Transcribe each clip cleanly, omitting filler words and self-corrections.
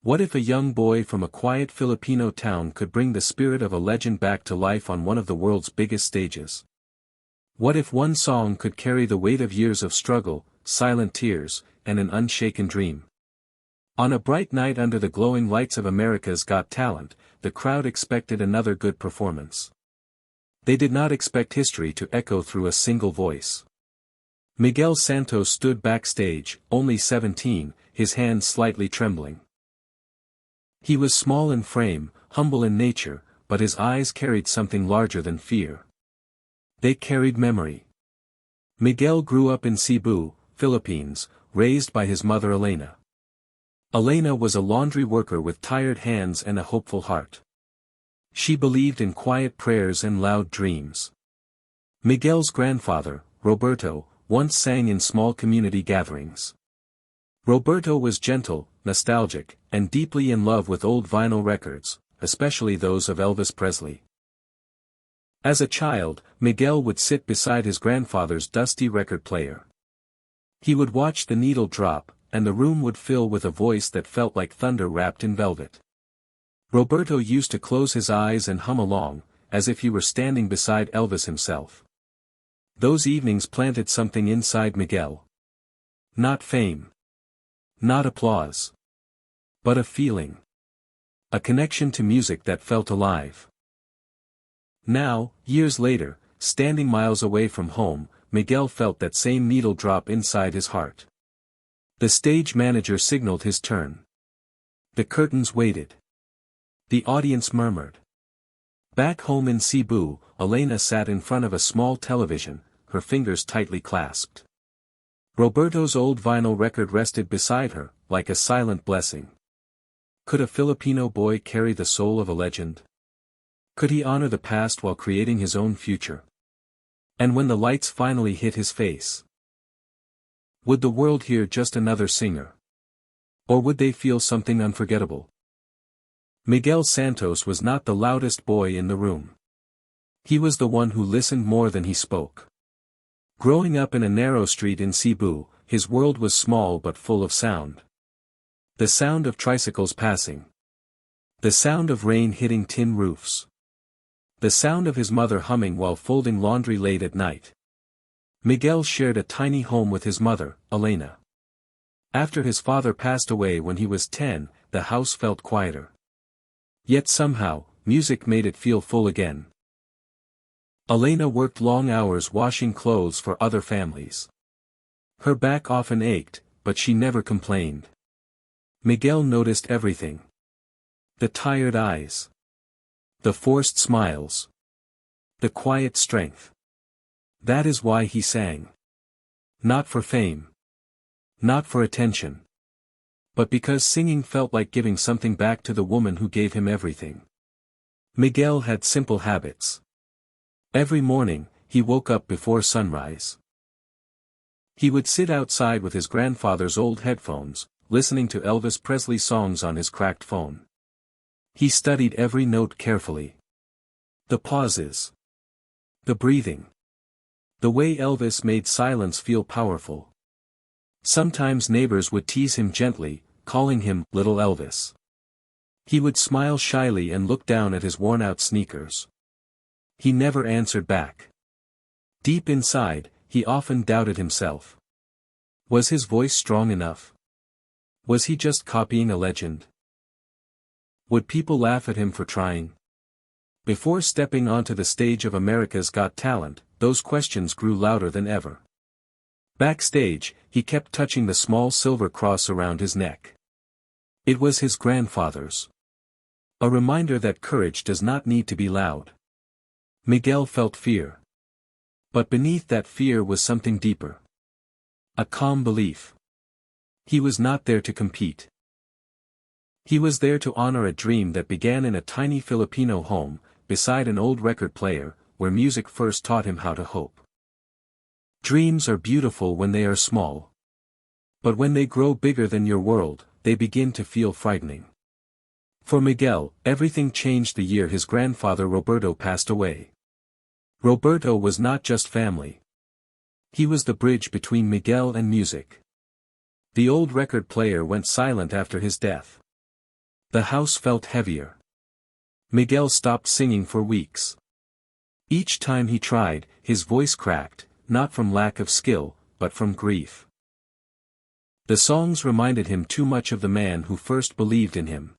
What if a young boy from a quiet Filipino town could bring the spirit of a legend back to life on one of the world's biggest stages? What if one song could carry the weight of years of struggle, silent tears, and an unshaken dream? On a bright night under the glowing lights of America's Got Talent, the crowd expected another good performance. They did not expect history to echo through a single voice. Miguel Santos stood backstage, only 17, his hands slightly trembling. He was small in frame, humble in nature, but his eyes carried something larger than fear. They carried memory. Miguel grew up in Cebu, Philippines, raised by his mother Elena. Elena was a laundry worker with tired hands and a hopeful heart. She believed in quiet prayers and loud dreams. Miguel's grandfather, Roberto, once sang in small community gatherings. Roberto was gentle, nostalgic, and deeply in love with old vinyl records, especially those of Elvis Presley. As a child, Miguel would sit beside his grandfather's dusty record player. He would watch the needle drop, and the room would fill with a voice that felt like thunder wrapped in velvet. Roberto used to close his eyes and hum along, as if he were standing beside Elvis himself. Those evenings planted something inside Miguel. Not fame. Not applause. But a feeling. A connection to music that felt alive. Now, years later, standing miles away from home, Miguel felt that same needle drop inside his heart. The stage manager signaled his turn. The curtains waited. The audience murmured. Back home in Cebu, Elena sat in front of a small television, her fingers tightly clasped. Roberto's old vinyl record rested beside her, like a silent blessing. Could a Filipino boy carry the soul of a legend? Could he honor the past while creating his own future? And when the lights finally hit his face, would the world hear just another singer? Or would they feel something unforgettable? Miguel Santos was not the loudest boy in the room. He was the one who listened more than he spoke. Growing up in a narrow street in Cebu, his world was small but full of sound. The sound of tricycles passing. The sound of rain hitting tin roofs. The sound of his mother humming while folding laundry late at night. Miguel shared a tiny home with his mother, Elena. After his father passed away when he was 10, the house felt quieter. Yet somehow, music made it feel full again. Elena worked long hours washing clothes for other families. Her back often ached, but she never complained. Miguel noticed everything. The tired eyes. The forced smiles. The quiet strength. That is why he sang. Not for fame. Not for attention. But because singing felt like giving something back to the woman who gave him everything. Miguel had simple habits. Every morning, he woke up before sunrise. He would sit outside with his grandfather's old headphones, listening to Elvis Presley songs on his cracked phone. He studied every note carefully. The pauses. The breathing. The way Elvis made silence feel powerful. Sometimes neighbors would tease him gently, calling him Little Elvis. He would smile shyly and look down at his worn-out sneakers. He never answered back. Deep inside, he often doubted himself. Was his voice strong enough? Was he just copying a legend? Would people laugh at him for trying? Before stepping onto the stage of America's Got Talent, those questions grew louder than ever. Backstage, he kept touching the small silver cross around his neck. It was his grandfather's. A reminder that courage does not need to be loud. Miguel felt fear. But beneath that fear was something deeper. A calm belief. He was not there to compete. He was there to honor a dream that began in a tiny Filipino home, beside an old record player, where music first taught him how to hope. Dreams are beautiful when they are small. But when they grow bigger than your world, they begin to feel frightening. For Miguel, everything changed the year his grandfather Roberto passed away. Roberto was not just family. He was the bridge between Miguel and music. The old record player went silent after his death. The house felt heavier. Miguel stopped singing for weeks. Each time he tried, his voice cracked, not from lack of skill, but from grief. The songs reminded him too much of the man who first believed in him.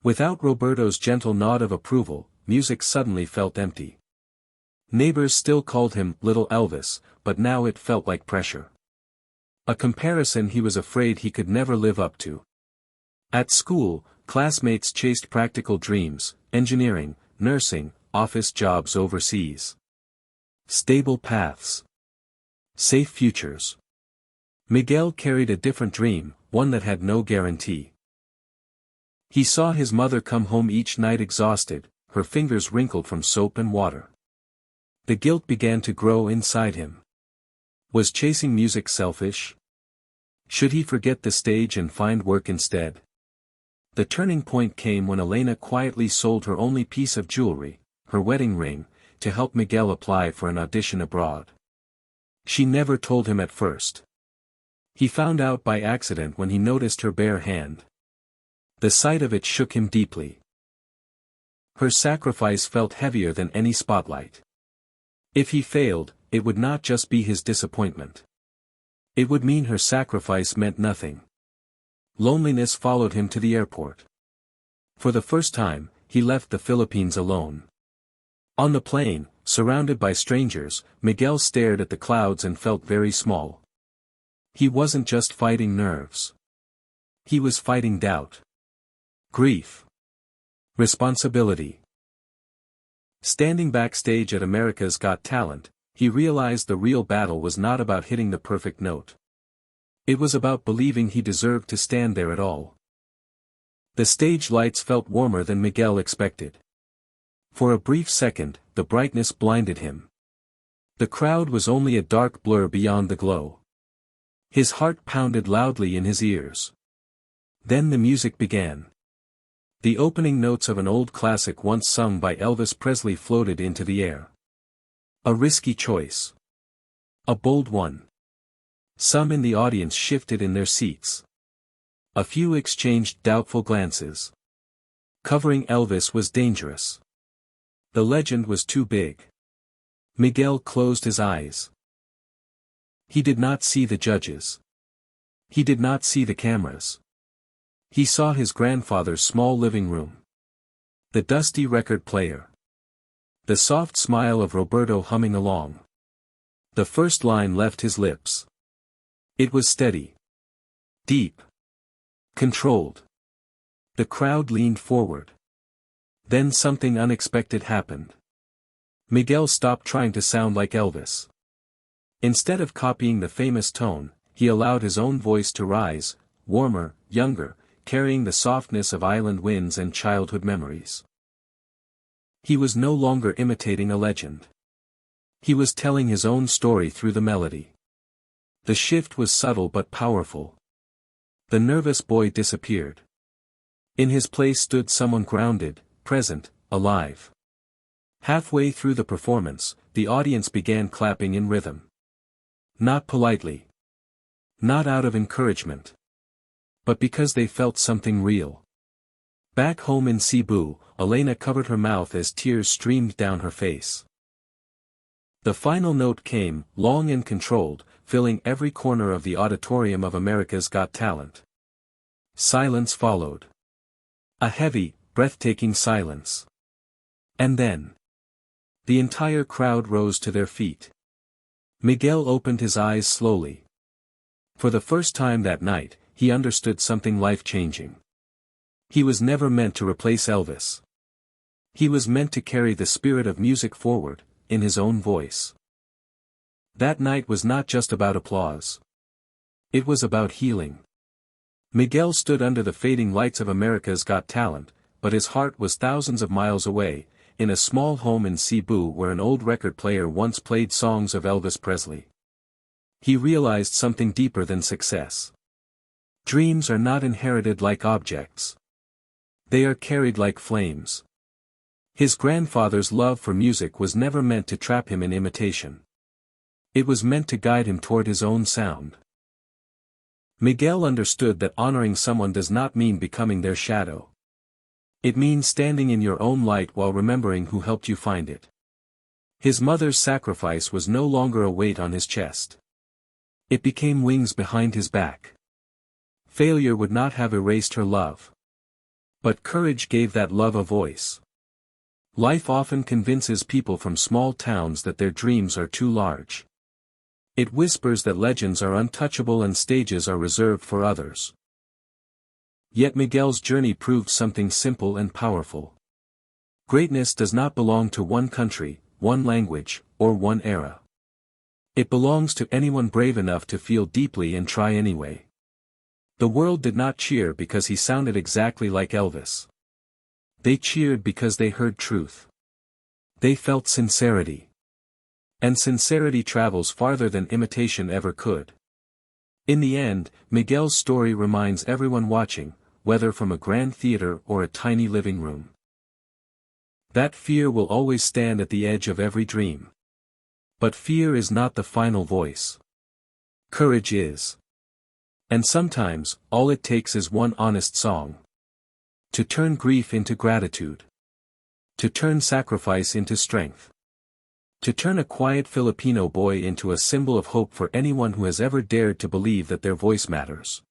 Without Roberto's gentle nod of approval, music suddenly felt empty. Neighbors still called him Little Elvis, but now it felt like pressure. A comparison he was afraid he could never live up to. At school, classmates chased practical dreams, engineering, nursing, office jobs overseas. Stable paths. Safe futures. Miguel carried a different dream, one that had no guarantee. He saw his mother come home each night exhausted, her fingers wrinkled from soap and water. The guilt began to grow inside him. Was chasing music selfish? Should he forget the stage and find work instead? The turning point came when Elena quietly sold her only piece of jewelry, her wedding ring, to help Miguel apply for an audition abroad. She never told him at first. He found out by accident when he noticed her bare hand. The sight of it shook him deeply. Her sacrifice felt heavier than any spotlight. If he failed, it would not just be his disappointment. It would mean her sacrifice meant nothing. Loneliness followed him to the airport. For the first time, he left the Philippines alone. On the plane, surrounded by strangers, Miguel stared at the clouds and felt very small. He wasn't just fighting nerves. He was fighting doubt. Grief. Responsibility. Standing backstage at America's Got Talent, he realized the real battle was not about hitting the perfect note. It was about believing he deserved to stand there at all. The stage lights felt warmer than Miguel expected. For a brief second, the brightness blinded him. The crowd was only a dark blur beyond the glow. His heart pounded loudly in his ears. Then the music began. The opening notes of an old classic once sung by Elvis Presley floated into the air. A risky choice. A bold one. Some in the audience shifted in their seats. A few exchanged doubtful glances. Covering Elvis was dangerous. The legend was too big. Miguel closed his eyes. He did not see the judges. He did not see the cameras. He saw his grandfather's small living room. The dusty record player. The soft smile of Roberto humming along. The first line left his lips. It was steady. Deep. Controlled. The crowd leaned forward. Then something unexpected happened. Miguel stopped trying to sound like Elvis. Instead of copying the famous tone, he allowed his own voice to rise, warmer, younger, carrying the softness of island winds and childhood memories. He was no longer imitating a legend. He was telling his own story through the melody. The shift was subtle but powerful. The nervous boy disappeared. In his place stood someone grounded, present, alive. Halfway through the performance, the audience began clapping in rhythm. Not politely. Not out of encouragement. But because they felt something real. Back home in Cebu, Elena covered her mouth as tears streamed down her face. The final note came, long and controlled, filling every corner of the auditorium of America's Got Talent. Silence followed. A heavy, breathtaking silence. And then, the entire crowd rose to their feet. Miguel opened his eyes slowly. For the first time that night, he understood something life-changing. He was never meant to replace Elvis. He was meant to carry the spirit of music forward, in his own voice. That night was not just about applause. It was about healing. Miguel stood under the fading lights of America's Got Talent, but his heart was thousands of miles away, in a small home in Cebu where an old record player once played songs of Elvis Presley. He realized something deeper than success. Dreams are not inherited like objects. They are carried like flames. His grandfather's love for music was never meant to trap him in imitation. It was meant to guide him toward his own sound. Miguel understood that honoring someone does not mean becoming their shadow. It means standing in your own light while remembering who helped you find it. His mother's sacrifice was no longer a weight on his chest. It became wings behind his back. Failure would not have erased her love. But courage gave that love a voice. Life often convinces people from small towns that their dreams are too large. It whispers that legends are untouchable and stages are reserved for others. Yet Miguel's journey proved something simple and powerful. Greatness does not belong to one country, one language, or one era. It belongs to anyone brave enough to feel deeply and try anyway. The world did not cheer because he sounded exactly like Elvis. They cheered because they heard truth. They felt sincerity. And sincerity travels farther than imitation ever could. In the end, Miguel's story reminds everyone watching, whether from a grand theater or a tiny living room, that fear will always stand at the edge of every dream. But fear is not the final voice. Courage is. And sometimes, all it takes is one honest song. To turn grief into gratitude. To turn sacrifice into strength. To turn a quiet Filipino boy into a symbol of hope for anyone who has ever dared to believe that their voice matters.